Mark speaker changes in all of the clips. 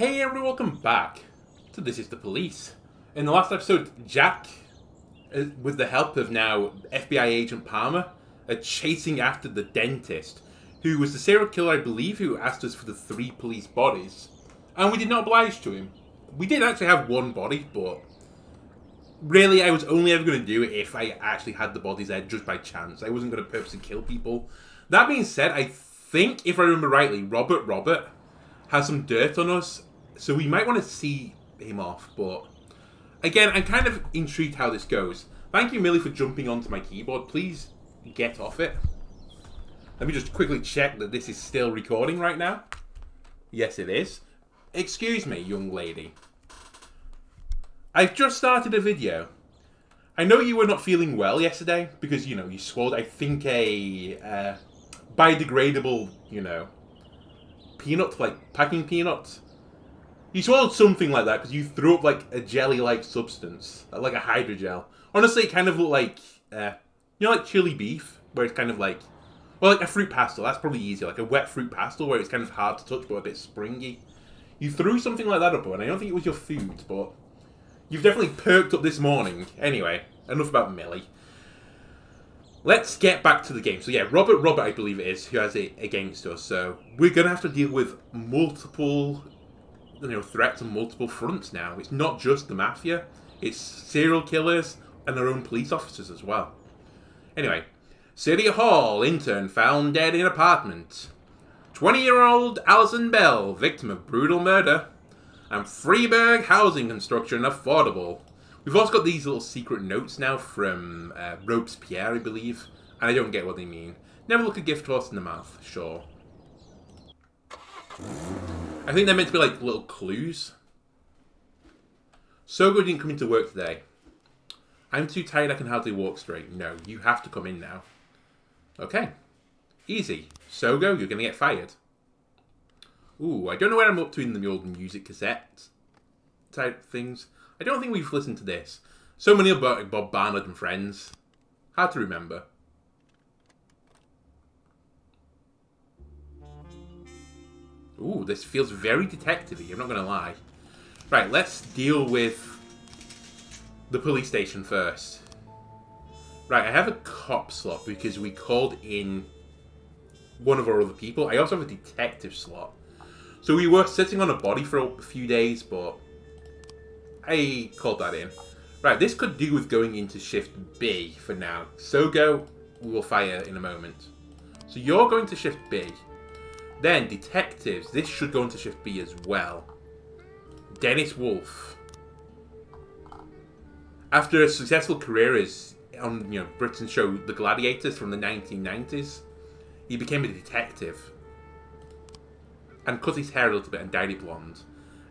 Speaker 1: Hey everyone, welcome back to This Is the Police. In the last episode, Jack, with the help of now FBI agent Palmer, are chasing after the dentist, who was the serial killer, I believe, who asked us for the 3 police bodies. And we did not oblige to him. We did actually have 1 body, but really I was only ever going to do it if I actually had the bodies there just by chance. I wasn't going to purposely kill people. That being said, I think, if I remember rightly, Robert has some dirt on us, so we might want to see him off, but again, I'm kind of intrigued how this goes. Thank you, Millie, for jumping onto my keyboard. Please get off it. Let me just quickly check that this is still recording right now. Yes, it is. Excuse me, young lady. I've just started a video. I know you were not feeling well yesterday because, you swallowed, I think, a biodegradable, peanut, like packing peanuts. You swallowed something like that because you threw up like a jelly-like substance, like a hydrogel. Honestly, it kind of looked like, like chili beef, where it's kind of like, well, like a fruit pastel. That's probably easier, like a wet fruit pastel where it's kind of hard to touch but a bit springy. You threw something like that up, and I don't think it was your food, but you've definitely perked up this morning. Anyway, enough about Millie. Let's get back to the game. So yeah, Robert, I believe it is, who has it against us. So we're going to have to deal with multiple, threats on multiple fronts now. It's not just the mafia. It's serial killers and their own police officers as well. Anyway, City Hall, intern found dead in apartment. 20-year-old Alison Bell, victim of brutal murder. And Freeburg housing construction affordable. We've also got these little secret notes now from Robespierre, I believe. And I don't get what they mean. Never look a gift horse in the mouth, sure. I think they're meant to be like little clues. Sogo didn't come into work today. I'm too tired, I can hardly walk straight. No, you have to come in now. Okay. Easy. Sogo, you're going to get fired. Ooh, I don't know where I'm up to in the old music cassette type things. I don't think we've listened to this. So many about Bob Barnard and Friends. Hard to remember. Ooh, this feels very detective-y, I'm not going to lie. Right, let's deal with the police station first. Right, I have a cop slot because we called in one of our other people. I also have a detective slot. So we were sitting on a body for a few days, but I called that in. Right, this could do with going into shift B for now. Sogo, we will fire in a moment. So you're going to shift B. Then, detectives, this should go into shift B as well. Dennis Wolfe. After a successful career as on Britain's show The Gladiators from the 1990s, he became a detective. And cut his hair a little bit and dyed it blonde.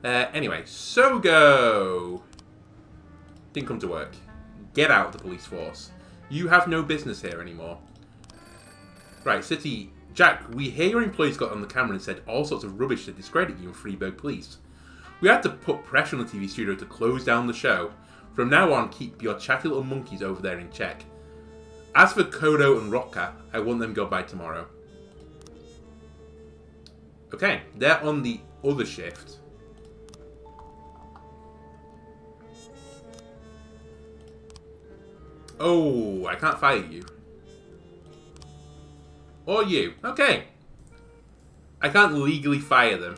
Speaker 1: Anyway, Sogo didn't come to work. Get out of the police force. You have no business here anymore. Right, City. Jack, we hear your employees got on the camera and said all sorts of rubbish to discredit you in Freeburg Police. We had to put pressure on the TV studio to close down the show. From now on, keep your chatty little monkeys over there in check. As for Kodo and Rocka, I want them go by tomorrow. Okay, they're on the other shift. Oh, I can't fire you. Or you. Okay. I can't legally fire them.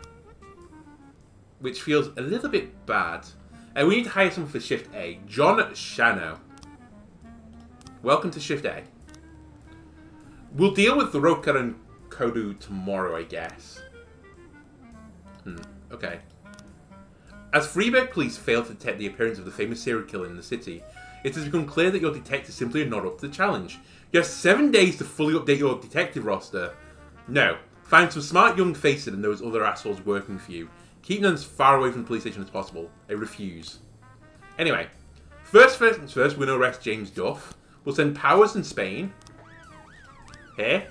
Speaker 1: Which feels a little bit bad. And we need to hire someone for Shift A. John Shano. Welcome to Shift A. We'll deal with the Roka and Kodu tomorrow, I guess. Okay. As Freeburg police fail to detect the appearance of the famous serial killer in the city, it has become clear that your detectives simply are not up to the challenge. You have 7 days to fully update your detective roster. No. Find some smart young faces and those other assholes working for you. Keep them as far away from the police station as possible. I refuse. Anyway. First things first, we're going to arrest James Duff. We'll send Powers in Spain. Here.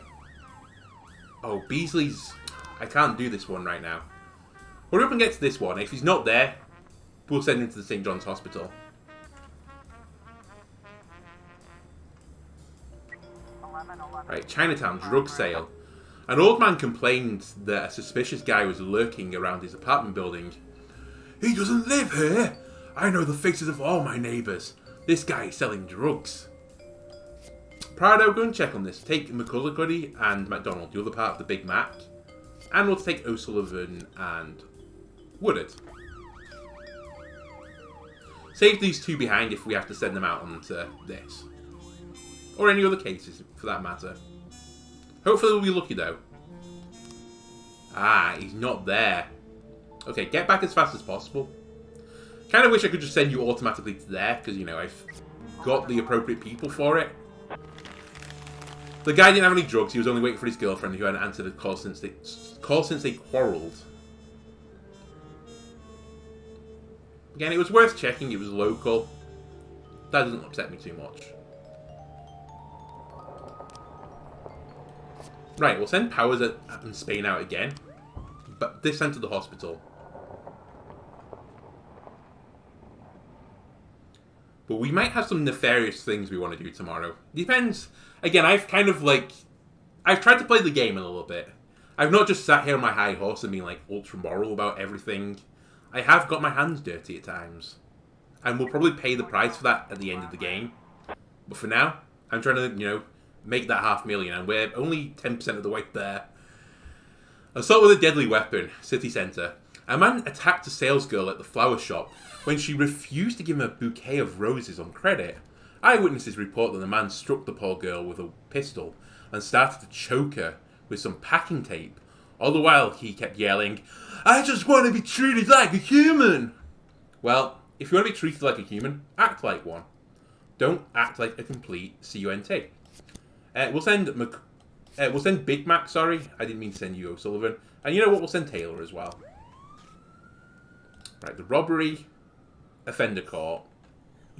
Speaker 1: Oh, Beasley's... I can't do this one right now. Hurry up and get to this one. If he's not there, we'll send him to the St. John's Hospital. Right, Chinatown, drug sale. An old man complained that a suspicious guy was lurking around his apartment building. He doesn't live here! I know the faces of all my neighbours. This guy is selling drugs. Prado, go and check on this. Take McCulloughy and McDonald, the other part of the Big Mac. And we'll take O'Sullivan and Woodard. Save these two behind if we have to send them out onto this. Or any other cases, for that matter. Hopefully we'll be lucky, though. Ah, he's not there. Okay, get back as fast as possible. Kind of wish I could just send you automatically to there, because, you know, I've got the appropriate people for it. The guy didn't have any drugs, he was only waiting for his girlfriend who hadn't answered a call since they quarrelled. Again, it was worth checking, it was local. That doesn't upset me too much. Right, we'll send Powers and Spain out again. But this time to the hospital. But we might have some nefarious things we want to do tomorrow. Depends. Again, I've tried to play the game a little bit. I've not just sat here on my high horse and been like ultra moral about everything. I have got my hands dirty at times. And we'll probably pay the price for that at the end of the game. But for now, I'm trying to, you know, make that $500,000 and we're only 10% of the way there. Assault with a deadly weapon, city centre. A man attacked a salesgirl at the flower shop when she refused to give him a bouquet of roses on credit. Eyewitnesses report that the man struck the poor girl with a pistol and started to choke her with some packing tape. All the while he kept yelling, "I just want to be treated like a human!" Well, if you want to be treated like a human, act like one. Don't act like a complete cunt. We'll send Big Mac, sorry. I didn't mean to send you O'Sullivan. And you know what? We'll send Taylor as well. Right, the robbery offender court.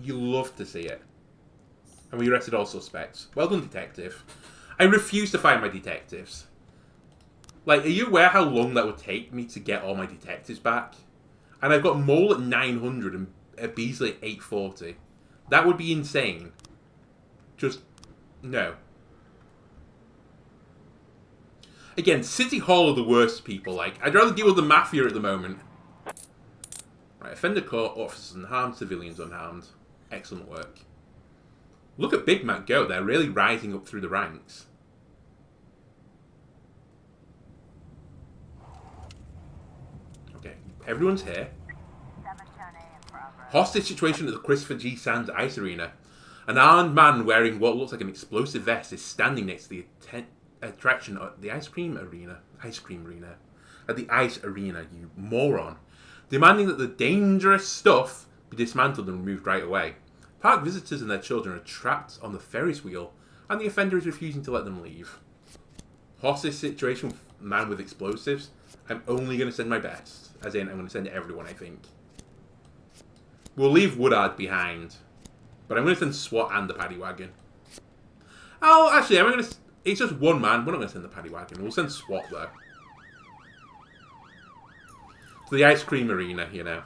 Speaker 1: You love to see it. And we arrested all suspects. Well done, detective. I refuse to find my detectives. Like, are you aware how long that would take me to get all my detectives back? And I've got Mole at 900 and Beasley at 840. That would be insane. Just, no. Again, City Hall are the worst people. Like, I'd rather deal with the Mafia at the moment. Right, offender court, officers unharmed, civilians unharmed. Excellent work. Look at Big Mac go. They're really rising up through the ranks. Okay, everyone's here. Hostage situation at the Christopher G. Sands Ice Arena. An armed man wearing what looks like an explosive vest is standing next to the attraction at the ice cream arena. At the ice arena, you moron. Demanding that the dangerous stuff be dismantled and removed right away. Park visitors and their children are trapped on the Ferris wheel, and the offender is refusing to let them leave. Hostage situation with man with explosives. I'm only going to send my best. As in, I'm going to send everyone, I think. We'll leave Woodard behind. But I'm going to send SWAT and the paddy wagon. Oh, actually, it's just one man. We're not going to send the paddy wagon. We'll send SWAT, though. To the ice cream arena, you know.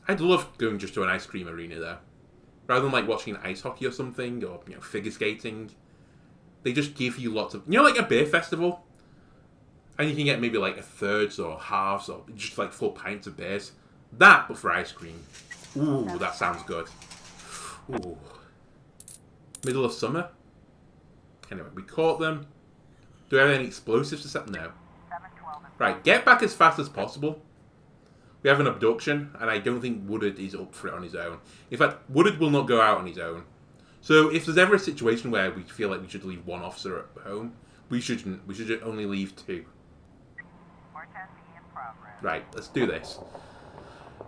Speaker 1: I'd love going just to an ice cream arena, though. Rather than, like, watching ice hockey or something, or, you know, figure skating. They just give you lots of... You know, like a beer festival? And you can get maybe, like, a thirds or halves or just, like, full pints of beers. That, but for ice cream. Ooh, that sounds good. Ooh. Middle of summer? Anyway, we caught them. Do we have any explosives to set? No. Right, get back as fast as possible. We have an abduction, and I don't think Woodard is up for it on his own. In fact, Woodard will not go out on his own. So if there's ever a situation where we feel like we should leave one officer at home, we shouldn't. We should only leave two. Right, let's do this.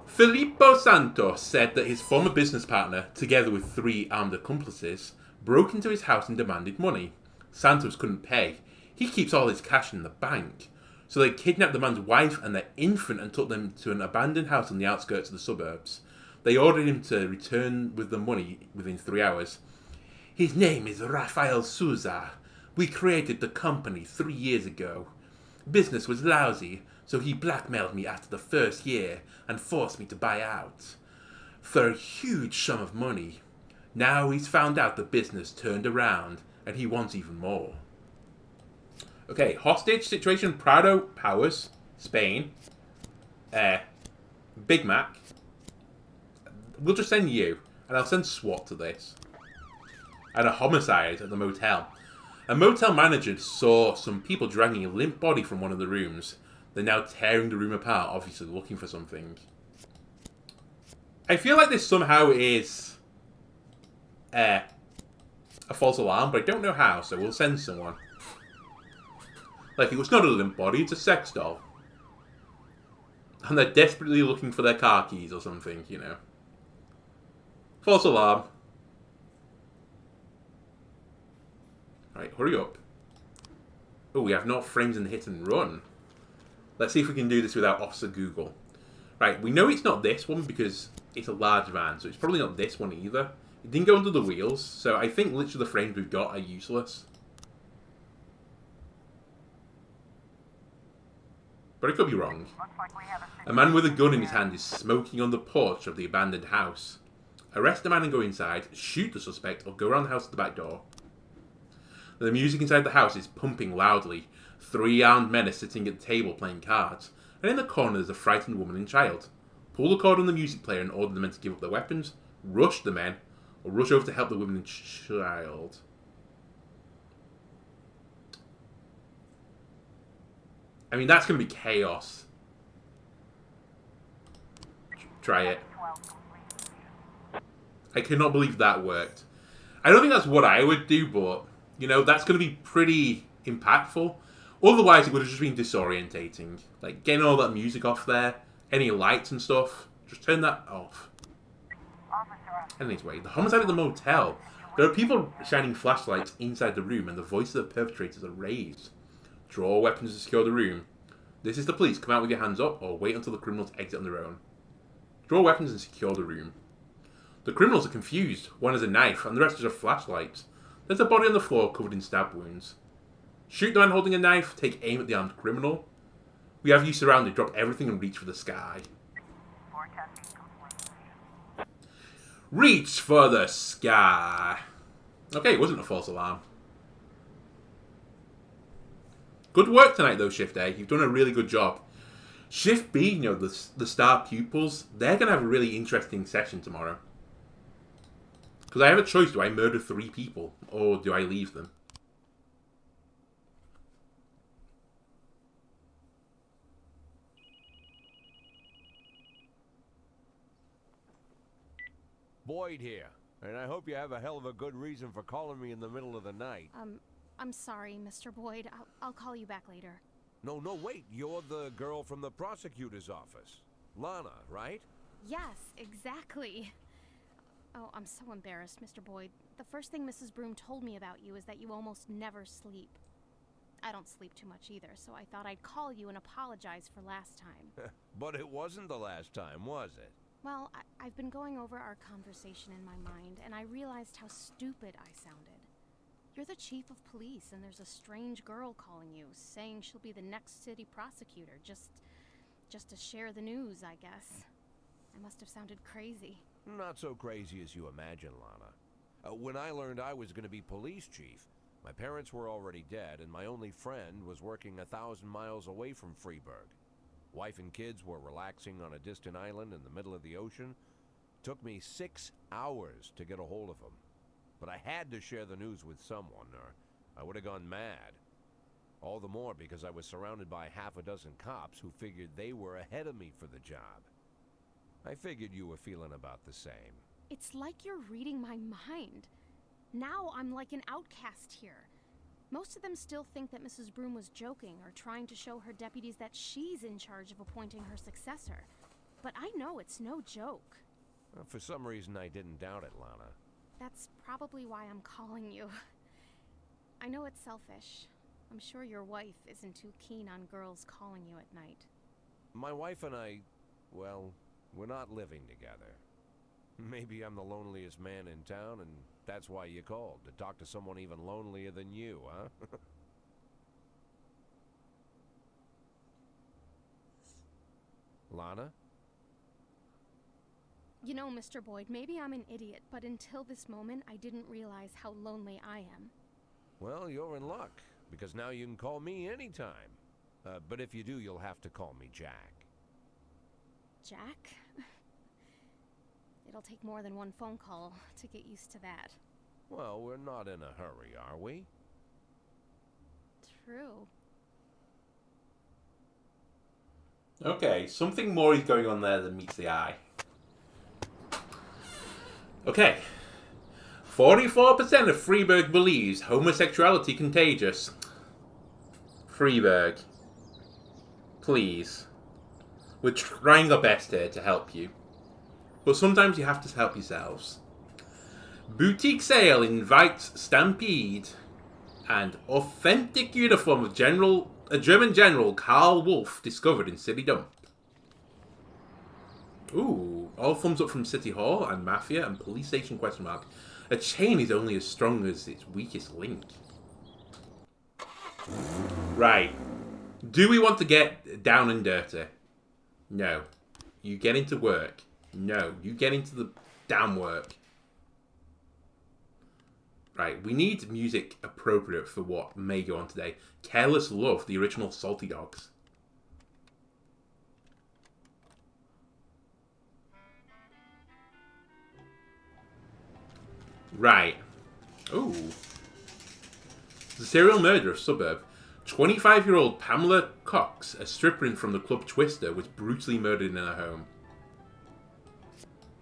Speaker 1: Filippo Santos said that his former business partner, together with 3 armed accomplices, broke into his house and demanded money. Santos couldn't pay. He keeps all his cash in the bank. So they kidnapped the man's wife and their infant and took them to an abandoned house on the outskirts of the suburbs. They ordered him to return with the money within 3 hours. His name is Rafael Souza. We created the company 3 years ago. Business was lousy, so he blackmailed me after the first year and forced me to buy out. For a huge sum of money. Now he's found out the business turned around, and he wants even more. Okay, hostage situation, Prado, Powers, Spain. Uh, Big Mac. We'll just send you. And I'll send SWAT to this. And a homicide at the motel. A motel manager saw some people dragging a limp body from one of the rooms. They're now tearing the room apart, obviously looking for something. I feel like this somehow is a false alarm, but I don't know how, so we'll send someone. Like, it was not a limp body, it's a sex doll. And they're desperately looking for their car keys or something, you know. False alarm. Right, hurry up. Oh, we have no frames in the hit and run. Let's see if we can do this without Officer Google. Right, we know it's not this one because it's a large van, so it's probably not this one either. It didn't go under the wheels, so I think literally the frames we've got are useless. But I could be wrong. A man with a gun in his hand is smoking on the porch of the abandoned house. Arrest the man and go inside, shoot the suspect, or go around the house to the back door. The music inside the house is pumping loudly. 3 armed men are sitting at the table playing cards, and in the corner there's a frightened woman and child. Pull the cord on the music player and order the men to give up their weapons, rush the men, or rush over to help the woman and child. I mean, that's going to be chaos. Try it. I cannot believe that worked. I don't think that's what I would do, but, you know, that's going to be pretty impactful. Otherwise, it would have just been disorientating. Like, getting all that music off there, any lights and stuff, just turn that off. Anyway, the homicide at the motel. There are people shining flashlights inside the room, and the voices of the perpetrators are raised. Draw weapons to secure the room. This is the police. Come out with your hands up, or wait until the criminals exit on their own. Draw weapons and secure the room. The criminals are confused. One has a knife, and the rest have flashlights. There's a body on the floor covered in stab wounds. Shoot the man holding a knife. Take aim at the armed criminal. We have you surrounded. Drop everything and reach for the sky. Reach for the sky. Okay, it wasn't a false alarm. Good work tonight, though, Shift A. You've done a really good job. Shift B, you know, the star pupils, they're going to have a really interesting session tomorrow. Because I have a choice. Do I murder 3 people? Or do I leave them?
Speaker 2: Boyd here, and I hope you have a hell of a good reason for calling me in the middle of the night.
Speaker 3: I'm sorry, Mr. Boyd. I'll call you back later.
Speaker 2: No, wait. You're the girl from the prosecutor's office. Lana, right?
Speaker 3: Yes, exactly. Oh, I'm so embarrassed, Mr. Boyd. The first thing Mrs. Broom told me about you is that you almost never sleep. I don't sleep too much either, so I thought I'd call you and apologize for last time.
Speaker 2: But it wasn't the last time, was it?
Speaker 3: Well, I've been going over our conversation in my mind, and I realized how stupid I sounded. You're the chief of police, and there's a strange girl calling you, saying she'll be the next city prosecutor, just to share the news, I guess. I must have sounded crazy.
Speaker 2: Not so crazy as you imagine, Lana. When I learned I was going to be police chief, my parents were already dead, and my only friend was working 1,000 miles away from Freeburg. Wife and kids were relaxing on a distant island in the middle of the ocean. Took me 6 hours to get a hold of them. But I had to share the news with someone, or I would have gone mad. All the more because I was surrounded by half a dozen cops who figured they were ahead of me for the job. I figured you were feeling about the same.
Speaker 3: It's like you're reading my mind. Now I'm like an outcast here. Most of them still think that Mrs. Broom was joking or trying to show her deputies that she's in charge of appointing her successor. But I know it's no joke.
Speaker 2: Well, for some reason I didn't doubt it, Lana.
Speaker 3: That's probably why I'm calling you. I know it's selfish. I'm sure your wife isn't too keen on girls calling you at night.
Speaker 2: My wife and I, well, we're not living together. Maybe I'm the loneliest man in town, and that's why you called, to talk to someone even lonelier than you, huh? Lana?
Speaker 3: You know, Mr. Boyd, maybe I'm an idiot, but until this moment, I didn't realize how lonely I am.
Speaker 2: Well, you're in luck, because now you can call me anytime. But if you do, you'll have to call me Jack.
Speaker 3: Jack. It'll take more than one phone call to get used to that.
Speaker 2: Well, we're not in a hurry, are we?
Speaker 3: True.
Speaker 1: Okay, something more is going on there than meets the eye. Okay. 44% of Freeburg believes homosexuality contagious. Freeburg. Please. We're trying our best here to help you. But sometimes you have to help yourselves. Boutique sale invites Stampede. And authentic uniform of a German General Karl Wolf discovered in City Dump. Ooh, all thumbs up from City Hall and Mafia and Police Station ? A chain is only as strong as its weakest link. Right. Do we want to get down and dirty? No. You get into work. No. You get into the damn work. Right, we need music appropriate for what may go on today. Careless Love, the original Salty Dogs. Right. Ooh. The serial murder of Suburb. 25-year-old Pamela Cox, a stripper from the club Twister, was brutally murdered in her home.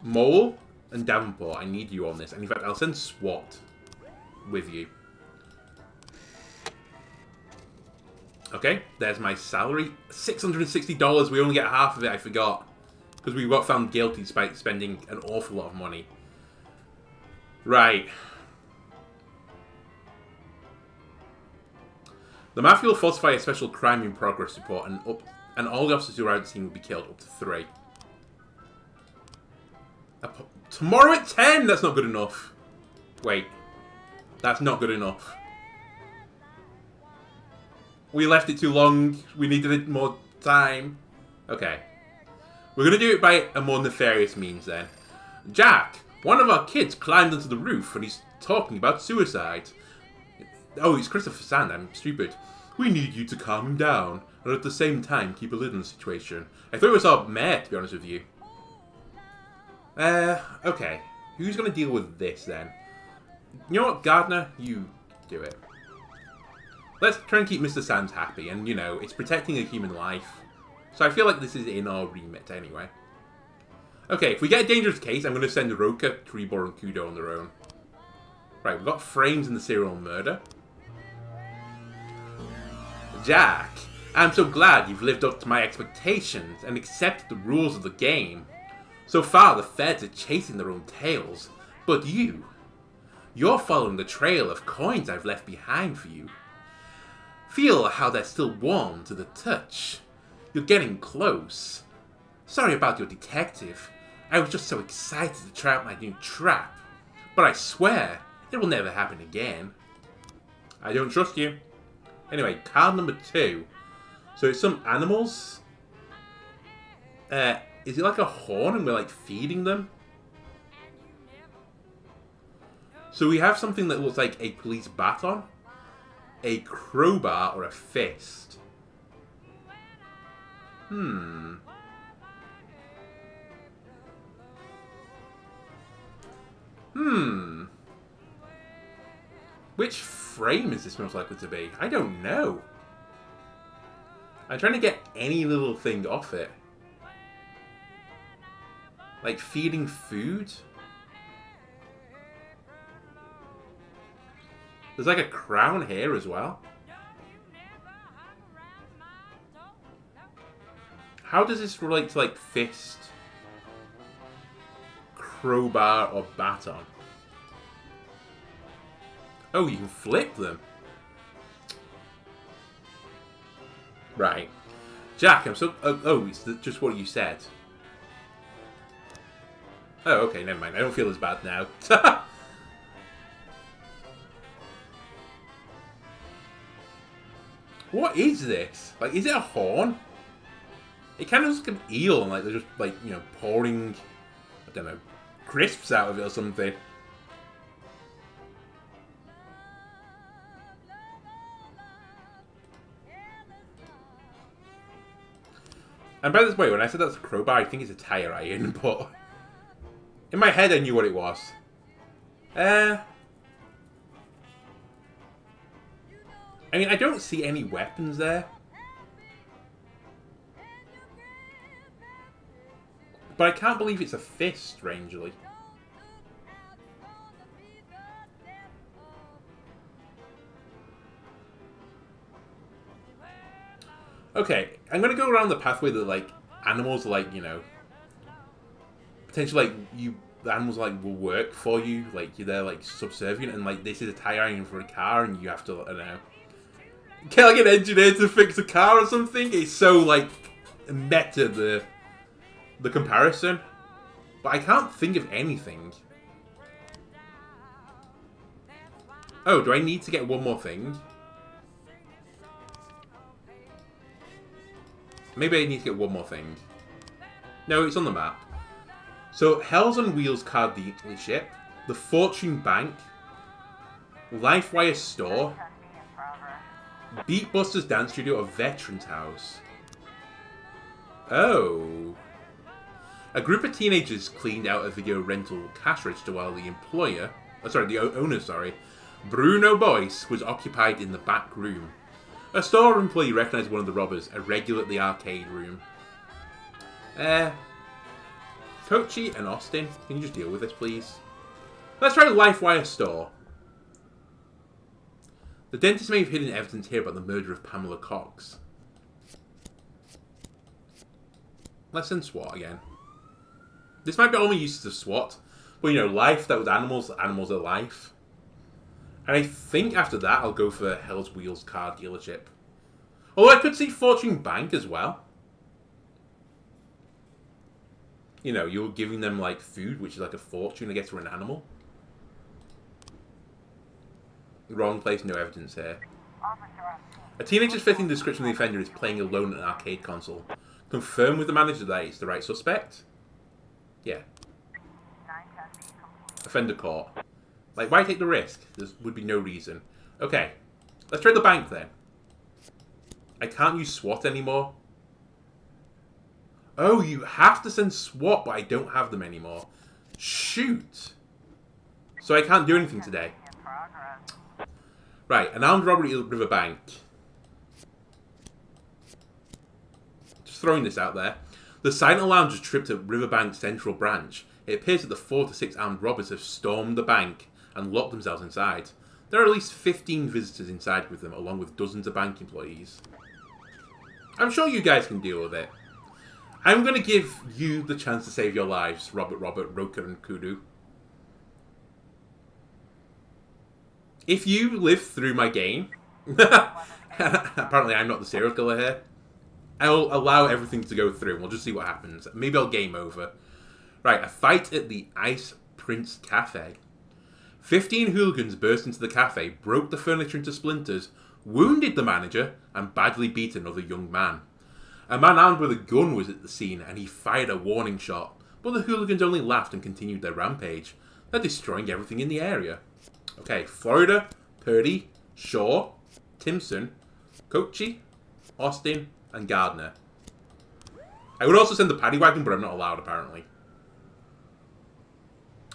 Speaker 1: Mole and Davenport, I need you on this. And in fact, I'll send SWAT with you. Okay, there's my salary. $660. We only get half of it, I forgot. Because we got found guilty despite spending an awful lot of money. Right. The Mafia will falsify a special crime in progress report and all the officers who are at the scene will be killed, up to 3. Tomorrow at 10! That's not good enough. Wait. That's not good enough. We left it too long. We needed more time. Okay. We're going to do it by a more nefarious means then. Jack, one of our kids climbed onto the roof and he's talking about suicide. Oh, it's Christopher Sand. I'm stupid. We need you to calm him down and at the same time keep a lid on the situation. I thought it was our mayor, to be honest with you. Okay. Who's going to deal with this then? You know what, Gardner? You do it. Let's try and keep Mr. Sands happy, and, you know, it's protecting a human life. So I feel like this is in our remit anyway. Okay, if we get a dangerous case, I'm going to send Roka, Trebor, and Kudo on their own. Right, we've got frames in the serial murder. Jack, I'm so glad you've lived up to my expectations and accepted the rules of the game. So far, the feds are chasing their own tails, but you're following the trail of coins I've left behind for you. Feel how they're still warm to the touch. You're getting close. Sorry about your detective. I was just so excited to try out my new trap. But I swear, it will never happen again. I don't trust you. Anyway, card number 2. So it's some animals. Is it like a horn and we're like feeding them? So we have something that looks like a police baton, a crowbar, or a fist. Which frame is this most likely to be? I don't know. I'm trying to get any little thing off it. Like feeding food? There's like a crown here as well. How does this relate to like fist, crowbar, or baton? Oh, you can flip them. Right. Jack, I'm so... Oh, it's just what you said. Oh, okay, never mind. I don't feel as bad now. What is this? Like, is it a horn? It kind of looks like an eel, and like they're just like, you know, pouring, I don't know, crisps out of it or something. And by the way, when I said that's a crowbar, I think it's a tire iron, but in my head I knew what it was. I mean, I don't see any weapons there. But I can't believe it's a fist, strangely. Okay, I'm gonna go around the pathway that, like, animals, like, you know, potentially, like, the animals, like, will work for you, like, you're there, like, subservient, and, like, this is a tire iron for a car, and you have to, I don't know, get, like, an engineer to fix a car or something. It's so, like, meta, the comparison. But I can't think of anything. Oh, do I need to get one more thing? Maybe I need to get one more thing. No, it's on the map. So, Hell's on Wheels car dealership, the Fortune Bank, Lifewire store, Beatbusters Dance Studio, a Veterans House. Oh. A group of teenagers cleaned out a video rental cash register while the owner, Bruno Boyce, was occupied in the back room. A store employee recognized one of the robbers, a regular at the arcade room. Coachy and Austin, can you just deal with this, please? Let's try Lifewire store. The dentist may have hidden evidence here about the murder of Pamela Cox. Let's send SWAT again. This might be all my uses of SWAT. But, you know, life, that was animals. Animals are life. And I think after that, I'll go for Hell's Wheels car dealership. Although I could see Fortune Bank as well. You know, you're giving them, like, food, which is like a fortune, I guess, for an animal. Wrong place, no evidence here. A teenager's fitting the description of the offender is playing alone at an arcade console. Confirm with the manager that it's the right suspect? Yeah. Offender caught. Like, why take the risk? There would be no reason. Okay. Let's try the bank then. I can't use SWAT anymore. Oh, you have to send SWAT, but I don't have them anymore. Shoot. So I can't do anything today. Right, an armed robbery at River Bank. Just throwing this out there. The silent alarm just tripped at Riverbank Central Branch. It appears that the 4 to 6 armed robbers have stormed the bank and locked themselves inside. There are at least 15 visitors inside with them, along with dozens of bank employees. I'm sure you guys can deal with it. I'm going to give you the chance to save your lives, Robert, Roker, and Kudu. If you live through my game, apparently I'm not the serial killer here, I'll allow everything to go through. We'll just see what happens. Maybe I'll game over. Right, a fight at the Ice Prince Cafe. 15 hooligans burst into the cafe, broke the furniture into splinters, wounded the manager, and badly beat another young man. A man armed with a gun was at the scene, and he fired a warning shot, but the hooligans only laughed and continued their rampage. They're destroying everything in the area. Okay, Florida, Purdy, Shaw, Timpson, Coachy, Austin, and Gardner. I would also send the paddy wagon, but I'm not allowed, apparently.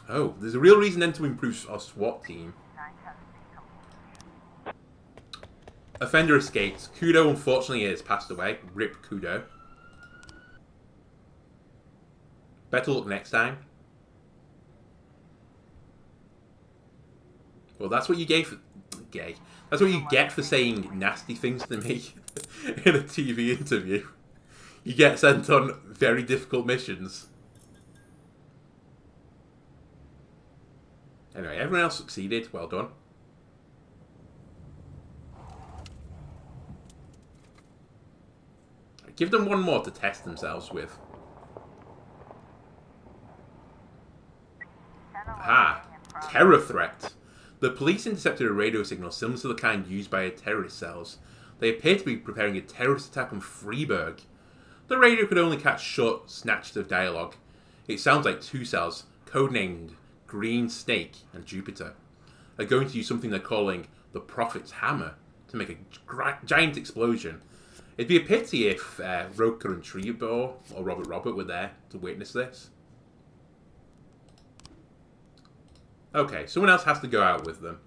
Speaker 1: Oh, there's a real reason then to improve our SWAT team. Offender escaped. Kudo, unfortunately, has passed away. Rip Kudo. Better luck next time. Well, that's what you gave for... Gay. That's what you get for saying nasty things to me in a TV interview. You get sent on very difficult missions. Anyway, everyone else succeeded. Well done. Give them one more to test themselves with. Aha! Terror threat. The police intercepted a radio signal similar to the kind used by terrorist cells. They appear to be preparing a terrorist attack on Freiburg. The radio could only catch short snatches of dialogue. It sounds like two cells, codenamed Green Snake and Jupiter, are going to use something they're calling the Prophet's Hammer to make a giant explosion. It'd be a pity if Roker and Trebor or Robert were there to witness this. Okay, someone else has to go out with them.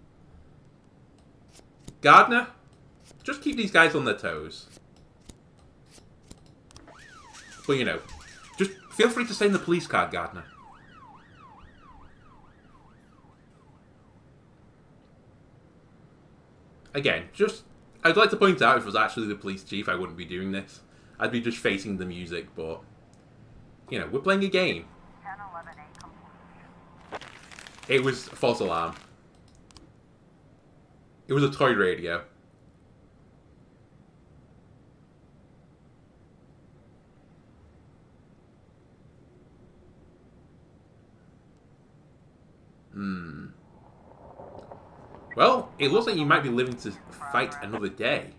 Speaker 1: Gardner, just keep these guys on their toes. But, you know, just feel free to stay in the police car, Gardner. Again, I'd like to point out if it was actually the police chief, I wouldn't be doing this. I'd be just facing the music, but, you know, we're playing a game.
Speaker 4: 1011A complete.
Speaker 1: It was a false alarm. It was a toy radio. Well, it looks like you might be living to fight another day.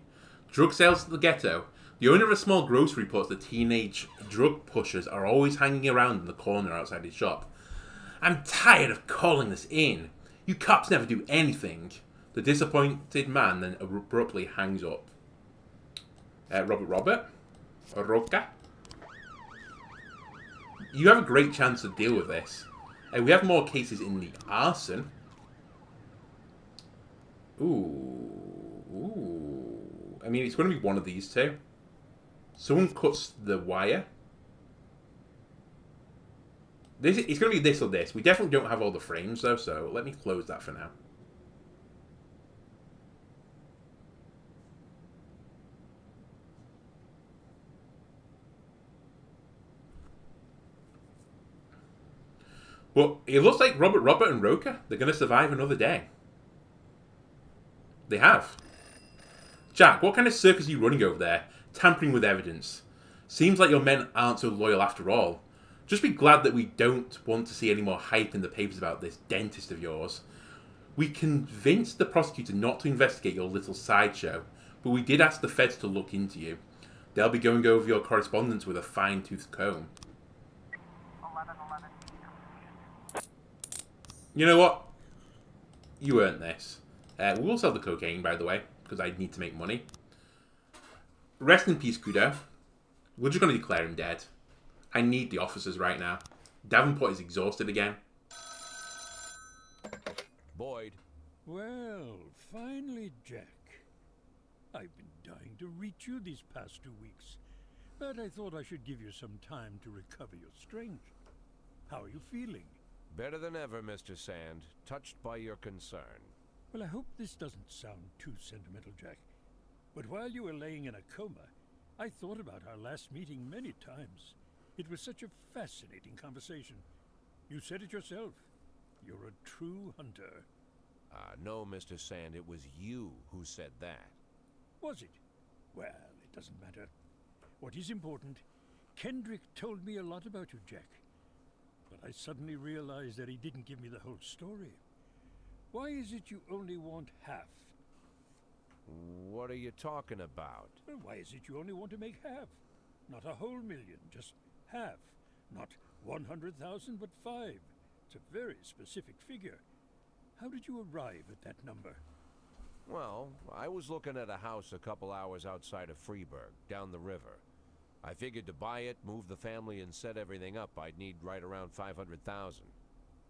Speaker 1: Drug sales at the ghetto. The owner of a small grocery reports that teenage drug pushers are always hanging around in the corner outside his shop. I'm tired of calling this in. You cops never do anything. The disappointed man then abruptly hangs up. Robert? Or Roca? You have a great chance to deal with this. We have more cases in the arson. Ooh. I mean, it's going to be one of these two. Someone cuts the wire. It's going to be this or this. We definitely don't have all the frames, though, so let me close that for now. Well, it looks like Robert and Roca, they're going to survive another day. They have. Jack, what kind of circus are you running over there? Tampering with evidence. Seems like your men aren't so loyal after all. Just be glad that we don't want to see any more hype in the papers about this dentist of yours. We convinced the prosecutor not to investigate your little sideshow, but we did ask the feds to look into you. They'll be going over your correspondence with a fine-tooth comb.
Speaker 4: 1111 complete.
Speaker 1: You know what? You earned this. We will sell the cocaine, by the way, because I need to make money. Rest in peace, Kudo. We're just going to declare him dead. I need the officers right now. Davenport is exhausted again.
Speaker 2: Boyd.
Speaker 5: Well, finally, Jack. I've been dying to reach you these past 2 weeks, but I thought I should give you some time to recover your strength. How are you feeling?
Speaker 2: Better than ever, Mr. Sand. Touched by your concern.
Speaker 5: Well, I hope this doesn't sound too sentimental, Jack. But while you were laying in a coma, I thought about our last meeting many times. It was such a fascinating conversation. You said it yourself. You're a true hunter.
Speaker 2: No, Mr. Sand, it was you who said that.
Speaker 5: Was it? Well, it doesn't matter. What is important, Kendrick told me a lot about you, Jack. But I suddenly realized that he didn't give me the whole story. Why is it you only want half?
Speaker 2: What are you talking about?
Speaker 5: Well, why is it you only want to make half? Not a whole million, just half. Not 100,000, but 5. It's a very specific figure. How did you arrive at that number?
Speaker 2: Well, I was looking at a house a couple hours outside of Freeburg, down the river. I figured to buy it, move the family, and set everything up, I'd need right around 500,000.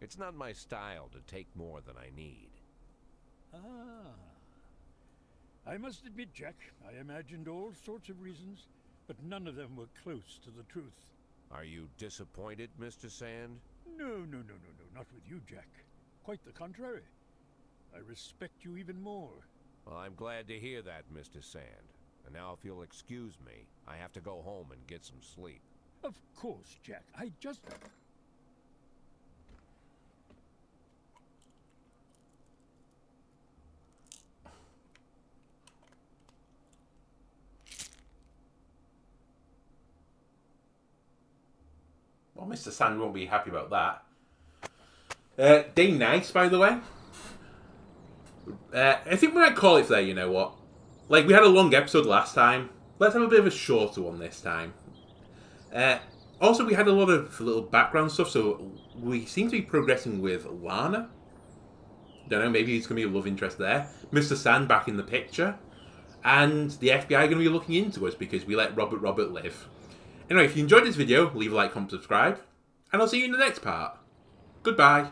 Speaker 2: It's not my style to take more than I need.
Speaker 5: Ah. I must admit, Jack, I imagined all sorts of reasons, but none of them were close to the truth.
Speaker 2: Are you disappointed, Mr. Sand?
Speaker 5: No, not with you, Jack. Quite the contrary. I respect you even more.
Speaker 2: Well, I'm glad to hear that, Mr. Sand. And now if you'll excuse me, I have to go home and get some sleep.
Speaker 5: Of course, Jack. I just...
Speaker 1: Well, Mr. Sand won't be happy about that. Day nice, by the way. I think we might call it there, you know what? Like, we had a long episode last time. Let's have a bit of a shorter one this time. Also, we had a lot of little background stuff, so we seem to be progressing with Lana. Don't know, maybe it's going to be a love interest there. Mr. Sand back in the picture. and the FBI are going to be looking into us because we let Robert live. Anyway, if you enjoyed this video, leave a like, comment, subscribe, and I'll see you in the next part. Goodbye.